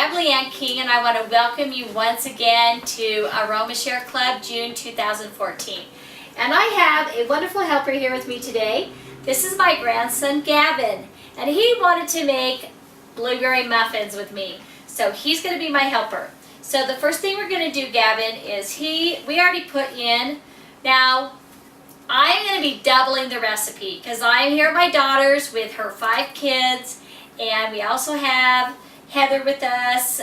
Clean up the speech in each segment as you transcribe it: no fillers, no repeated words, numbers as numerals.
I'm Leanne King, and I want to welcome you once again to Aroma Share Club June 2014. And I have a wonderful helper here with me today. This is my grandson Gavin, and he wanted to make blueberry muffins with me. So he's going to be my helper. So the first thing we're going to do, Gavin, is we already put in. Now, I'm going to be doubling the recipe because I'm here at my daughter's with her 5 kids, and we also have Heather with us.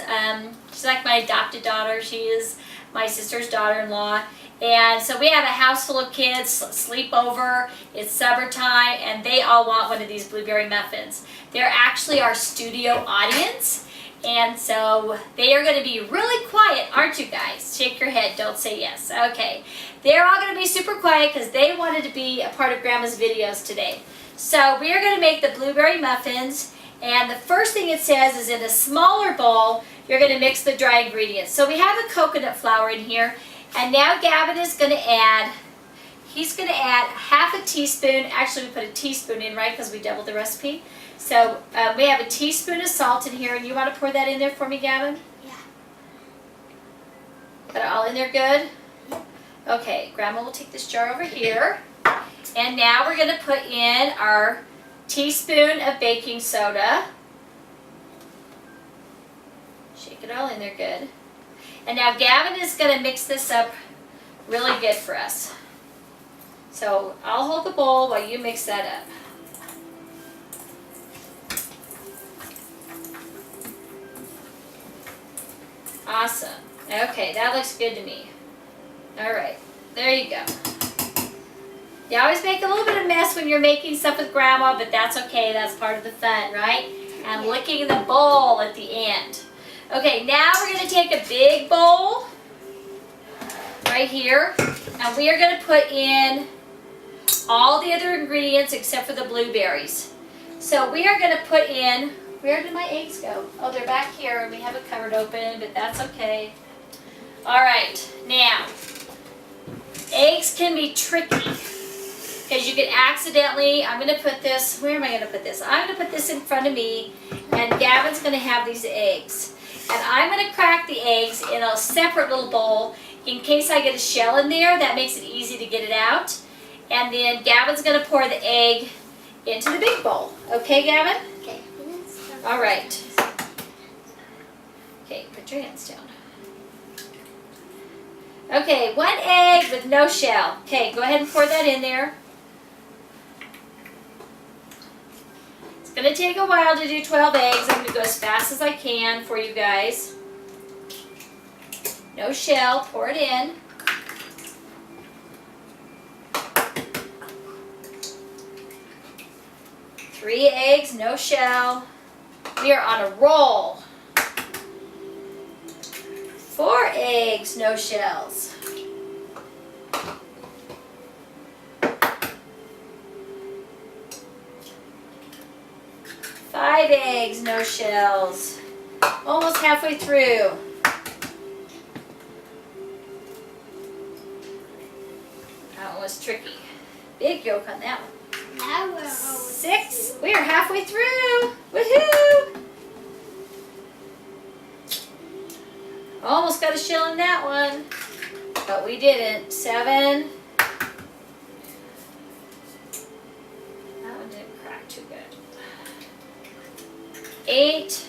She's like my adopted daughter. She is my sister's daughter-in-law. And so we have a house full of kids, sleep over, it's summertime, and they all want one of these blueberry muffins. They're actually our studio audience, and so they are going to be really quiet, aren't you guys? Shake your head, don't say yes. Okay. They're all going to be super quiet because they wanted to be a part of Grandma's videos today. So we are going to make the blueberry muffins, and the first thing it says is in a smaller bowl, you're going to mix the dry ingredients. So we have a coconut flour in here. And now Gavin is going to add, he's going to add half a teaspoon, actually we put a teaspoon in, right, because we doubled the recipe. So we have a teaspoon of salt in here, and you want to pour that in there for me, Gavin? Yeah. Got it all in there good? Yeah. Okay, Grandma will take this jar over here. And now we're going to put in our teaspoon of baking soda. Shake it all in there good. And now Gavin is going to mix this up really good for us. So I'll hold the bowl while you mix that up. Awesome. Okay, that looks good to me. All right, there you go. You always make a little bit of mess when you're making stuff with Grandma, but that's okay. That's part of the fun, right? And licking the bowl at the end. Okay, now we're going to take a big bowl right here, and we are going to put in all the other ingredients except for the blueberries. So we are going to put in, where did my eggs go? Oh, they're back here, and we have it covered open, but that's okay. All right, now, eggs can be tricky because you can accidentally, I'm going to put this, where am I going to put this? I'm going to put this in front of me, and Gavin's going to have these eggs. And I'm going to crack the eggs in a separate little bowl in case I get a shell in there. That makes it easy to get it out. And then Gavin's going to pour the egg into the big bowl. Okay, Gavin? Okay. All right. Okay, put your hands down. Okay, 1 egg with no shell. Okay, go ahead and pour that in there. It's going to take a while to do 12 eggs. I'm going to go as fast as I can for you guys. No shell. Pour it in. Three eggs, no shell. We are on a roll. 4 eggs, no shells. 5 eggs, no shells. Almost halfway through. That one was tricky. Big yolk on that one. Now we're 6. We are halfway through. Woohoo! Almost got a shell in that one, but we didn't. 7. That one didn't crack too good. 8.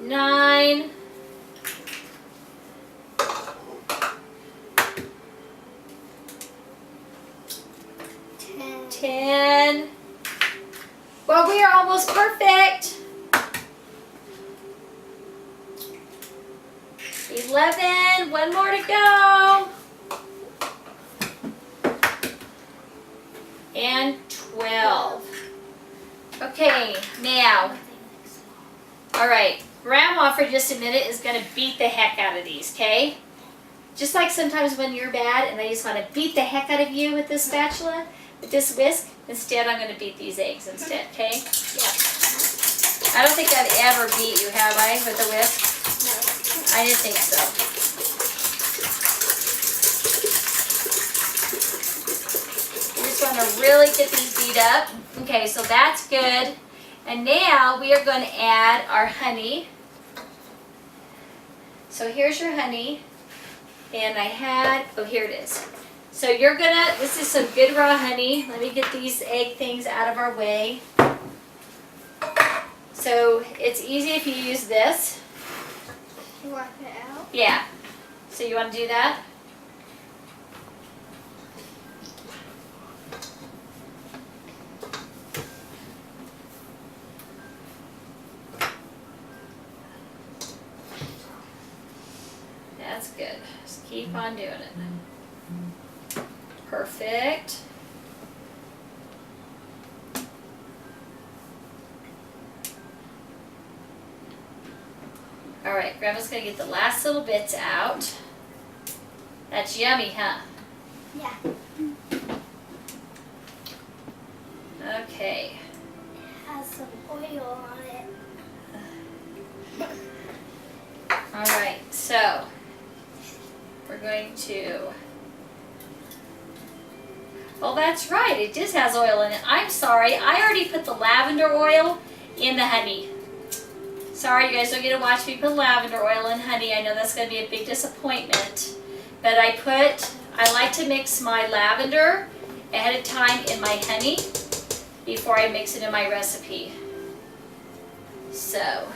9. 10. Well, we are almost perfect. 11. 1 more to go. And 12. Okay, now, all right, Grandma for just a minute is going to beat the heck out of these, okay? Just like sometimes when you're bad and I just want to beat the heck out of you with this spatula, with this whisk, instead I'm going to beat these eggs instead, okay? Yeah. I don't think I've ever beat you, have I, with a whisk? No. I didn't think so. You just want to really get these beat up. Okay, so that's good. And now we are going to add our honey. So here's your honey. And I had, oh, here it is. So you're gonna, this is some good raw honey. Let me get these egg things out of our way. So it's easy if you use this. You want it out? Yeah. So you want to do that? That's good. Just keep on doing it. Perfect. All right, Grandma's gonna get the last little bits out. That's yummy, huh? Yeah. Okay. It has some oil on it. All right, so we're going to, oh, that's right, it just has oil in it. I'm sorry, I already put the lavender oil in the honey. Sorry, you guys don't get to watch me put lavender oil in honey. I know that's going to be a big disappointment. But I like to mix my lavender ahead of time in my honey before I mix it in my recipe. So,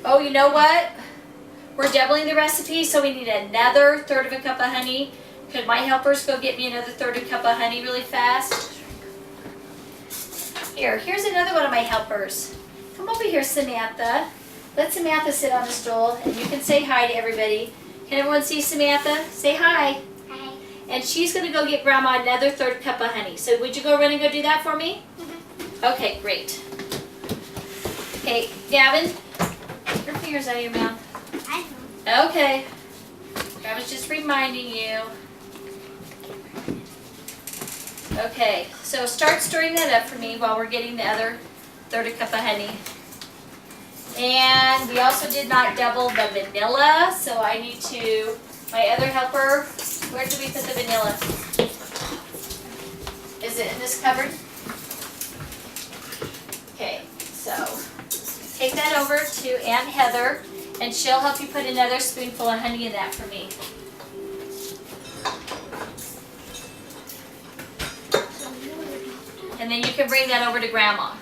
oh, you know what? We're doubling the recipe, so we need another third of a cup of honey. Could my helpers go get me another third of a cup of honey really fast? Here's another one of my helpers. Come over here, Samantha. Let Samantha sit on the stool, and you can say hi to everybody. Can everyone see Samantha? Say hi. Hi. And she's going to go get Grandma another third cup of honey. So would you go run and go do that for me? Okay, great. Okay, Gavin, get your fingers out of your mouth. I know. Okay. I was just reminding you. Okay, so start stirring that up for me while we're getting the other third cup of honey. And we also did not double the vanilla, so I need to, my other helper, where did we put the vanilla? Is it in this cupboard? Okay, so take that over to Aunt Heather, and she'll help you put another spoonful of honey in that for me. And then you can bring that over to Grandma.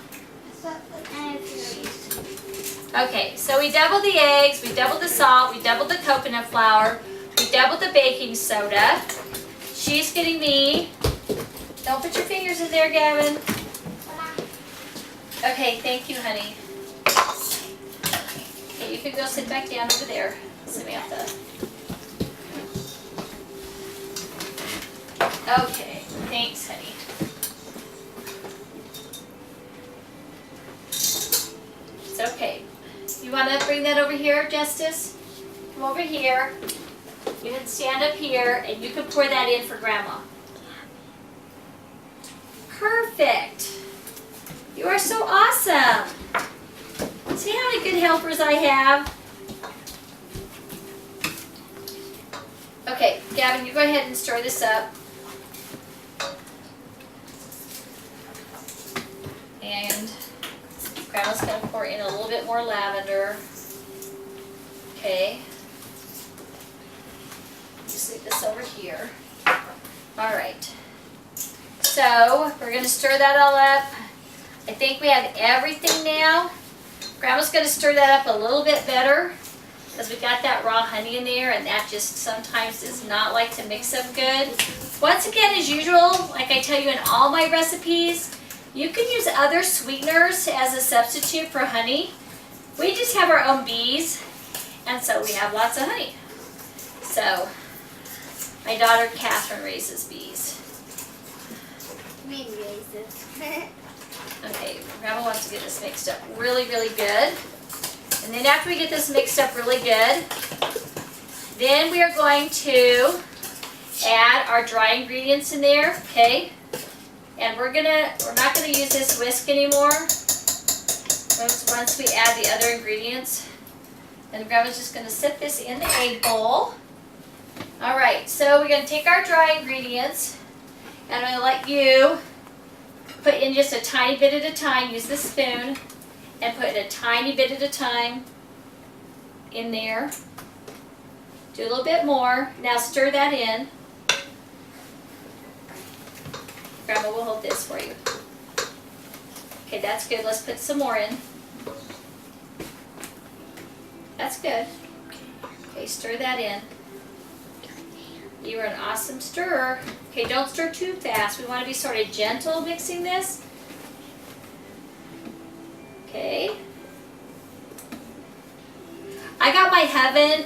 Okay, so we doubled the eggs, we doubled the salt, we doubled the coconut flour, we doubled the baking soda. She's getting me, don't put your fingers in there, Gavin. Okay, thank you, honey. Okay, you can go sit back down over there, Samantha. Okay, thanks, honey. It's okay. You want to bring that over here, Justice? Come over here. You can stand up here, and you can pour that in for Grandma. Perfect. You are so awesome. See how many good helpers I have? Okay, Gavin, you go ahead and stir this up. And Grandma's going to pour in a little bit more lavender. Okay. Just leave this over here. All right. So we're going to stir that all up. I think we have everything now. Grandma's going to stir that up a little bit better because we got that raw honey in there, and that just sometimes does not like to mix up good. Once again, as usual, like I tell you in all my recipes, you can use other sweeteners as a substitute for honey. We just have our own bees, and so we have lots of honey. So, my daughter Catherine raises bees. Me raises. Okay, Grandma wants to get this mixed up really, really good. And then after we get this mixed up really good, then we are going to add our dry ingredients in there, okay? And we're not gonna use this whisk anymore once we add the other ingredients. And Grandma's just gonna set this in the egg bowl. All right, so we're gonna take our dry ingredients, and I'm gonna let you put in just a tiny bit at a time. Use the spoon and put a tiny bit at a time in there. Do a little bit more. Now stir that in. Grandma will hold this for you. Okay, that's good. Let's put some more in. That's good. Okay, stir that in. You are an awesome stirrer. Okay, don't stir too fast. We want to be sort of gentle mixing this. Okay. I got my oven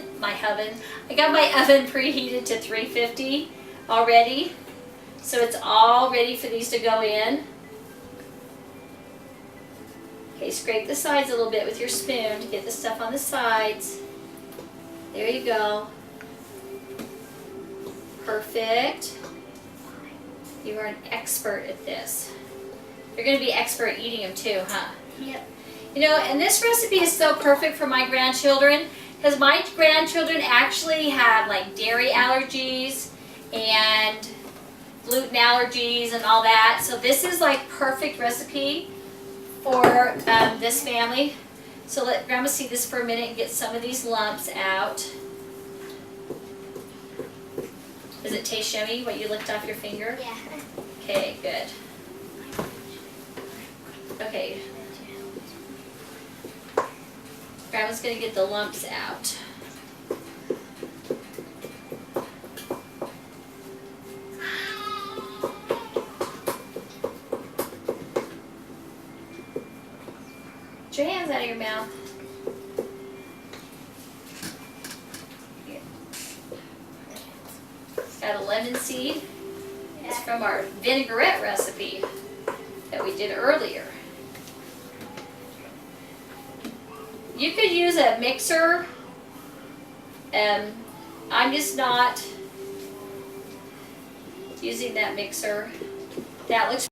preheated to 350 already. So it's all ready for these to go in. Okay, scrape the sides a little bit with your spoon to get the stuff on the sides. There you go. Perfect. You are an expert at this. You're going to be expert at eating them too, huh? Yep. You know, and this recipe is so perfect for my grandchildren because my grandchildren actually have like dairy allergies and gluten allergies and all that. So this is like perfect recipe for this family. So let Grandma see this for a minute and get some of these lumps out. Does it taste yummy, what you licked off your finger? Yeah. Okay, good. Okay. Grandma's going to get the lumps out. Get your hands out of your mouth. Here. Got a lemon seed. It's from our vinaigrette recipe that we did earlier. You could use a mixer. I'm just not using that mixer. That looks